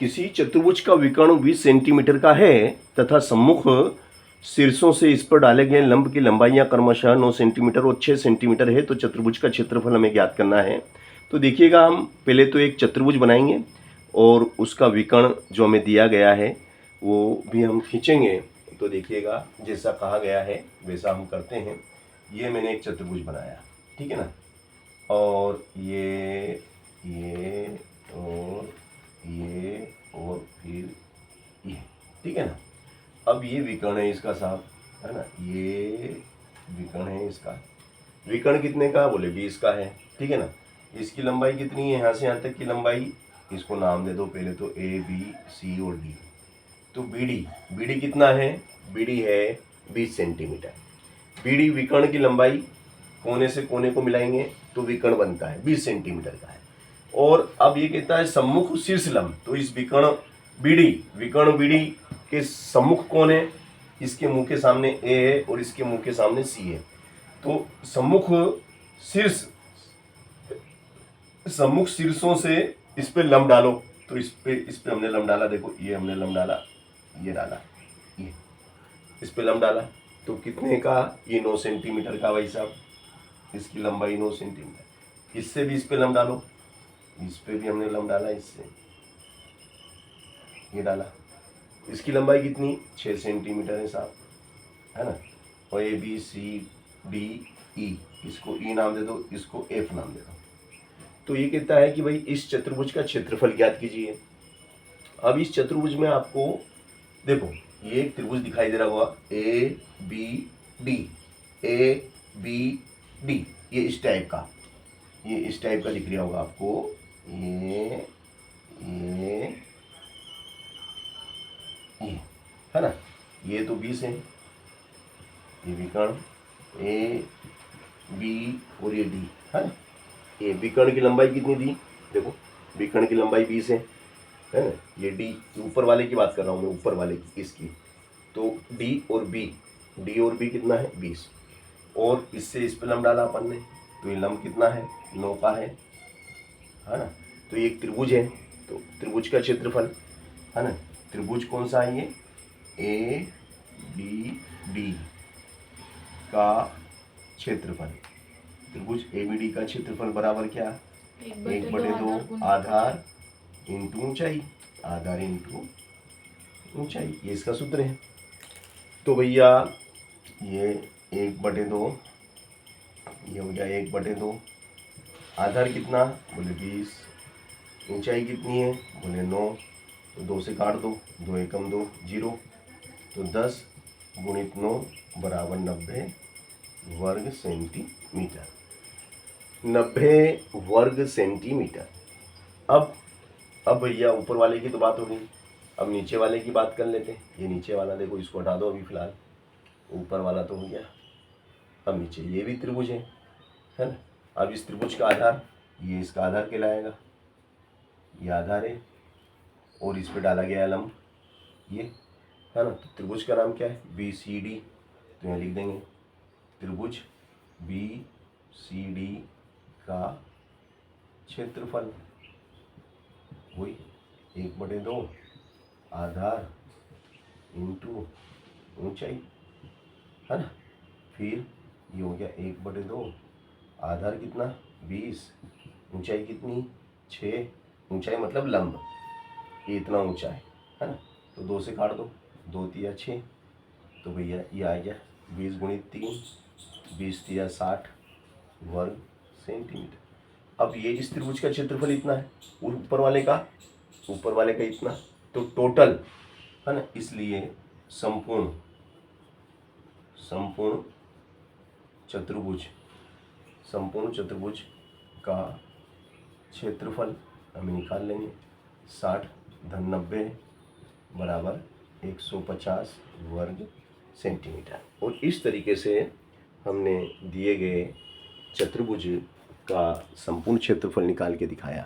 किसी चतुर्भुज का विकर्ण 20 सेंटीमीटर का है तथा सम्मुख शीर्षों से इस पर डाले गए लंब की लंबाइयाँ क्रमशः 9 सेंटीमीटर और 6 सेंटीमीटर है, तो चतुर्भुज का क्षेत्रफल हमें ज्ञात करना है। तो देखिएगा, हम पहले तो एक चतुर्भुज बनाएंगे और उसका विकर्ण जो हमें दिया गया है वो भी हम खींचेंगे। तो देखिएगा, जैसा कहा गया है वैसा हम करते हैं। ये मैंने एक चतुर्भुज बनाया, ठीक है ना, और ये और फिर ये, ठीक है ना। अब ये विकर्ण है इसका साहब, है ना, ये विकर्ण है इसका। विकर्ण कितने का बोले 20 का है, ठीक है ना। इसकी लंबाई कितनी है, यहाँ से यहाँ तक की लंबाई, इसको नाम दे दो पहले तो ए बी सी और डी। तो बीडी कितना है, बीडी है 20 सेंटीमीटर। बीडी विकर्ण की लंबाई, कोने से कोने को मिलाएंगे तो विकर्ण बनता है 20 सेंटीमीटर का है। और अब ये कहता है सम्मुख शीर्ष लंब, तो इस विकर्ण बीडी के सम्मुख कौन है, इसके मुंह के सामने ए है और इसके मुंह के सामने सी है। तो सम्मुख शीर्षों से इस पे लंब डालो, तो इस पे हमने लंब डाला, देखो ये हमने लंब डाला, ये डाला, ये इस पे लंब डाला, तो कितने का, ये 9 सेंटीमीटर का भाई साहब, इसकी लंबाई 9 सेंटीमीटर। इससे भी इस पे लंब डालो, इस पे भी हमने लंब डाला, इससे ये डाला, इसकी लंबाई कितनी 6 सेंटीमीटर है साहब, है ना। और A B C D E, इसको ई नाम दे दो, इसको एफ नाम दे दो। तो ये कहता है कि भाई इस चतुर्भुज का क्षेत्रफल ज्ञात कीजिए। अब इस चतुर्भुज में आपको देखो, ये एक त्रिभुज दिखाई दे रहा होगा, ए बी डी, ये इस टाइप का, दिख रहा होगा आपको, ये है ना। ये तो 20 है, ये विकर्ण ए बी और ये डी, है ना। ये विकर्ण की लंबाई कितनी दी, देखो विकर्ण की लंबाई 20 है ना। ये डी, ऊपर वाले की बात कर रहा हूँ मैं, ऊपर वाले की, इसकी। तो डी और बी कितना है 20, और इससे इस पे लंब डाला अपन ने, तो ये लंब कितना है 9 का है ना। तो ये एक त्रिभुज है, तो त्रिभुज का क्षेत्रफल, है ना। त्रिभुज कौन सा है, ये ए बी डी का क्षेत्रफल, त्रिभुज ए बी डी का क्षेत्रफल बराबर क्या, 1/2 आधार इंटू ऊंचाई, आधार इंटू ऊंचाई, ये इसका सूत्र है। तो भैया ये 1/2, ये हो गया 1/2, आधार कितना बोले 20, ऊंचाई कितनी है बोले 9, तो 2 से काट दो, 2 एकम 2 0, तो 10 गुणित 9 बराबर 90 वर्ग सेंटीमीटर, 90 वर्ग सेंटीमीटर। अब भैया ऊपर वाले की तो बात हो गई, अब नीचे वाले की बात कर लेते हैं। ये नीचे वाला देखो, इसको हटा दो अभी फिलहाल, ऊपर वाला तो हो गया। अब नीचे ये भी त्रिभुज है ना। अब इस त्रिभुज का आधार, ये इसका आधार कहलाएगा, ये आधार है, और इस पे डाला गया लंब, ये है ना। तो त्रिभुज का नाम क्या है, बी सी डी, तो यहाँ लिख देंगे त्रिभुज बी सी डी का क्षेत्रफल वही 1/2 आधार इंटू ऊंचाई, है ना। फिर ये हो गया 1/2, आधार कितना 20, ऊंचाई कितनी 6, ऊंचाई मतलब लंब, ये इतना ऊंचा है ना। तो 2 से काट दो, 2 तिया 6, तो भैया ये आ गया 20 गुणित 3, 20 तिया 60 वर्ग सेंटीमीटर। अब ये इस त्रिभुज का क्षेत्रफल इतना है, ऊपर वाले का इतना, तो टोटल, है ना, इसलिए संपूर्ण चतुर्भुज का क्षेत्रफल हमें निकाल लेंगे, 60 धन 90 बराबर 150 वर्ग सेंटीमीटर। और इस तरीके से हमने दिए गए चतुर्भुज का संपूर्ण क्षेत्रफल निकाल के दिखाया।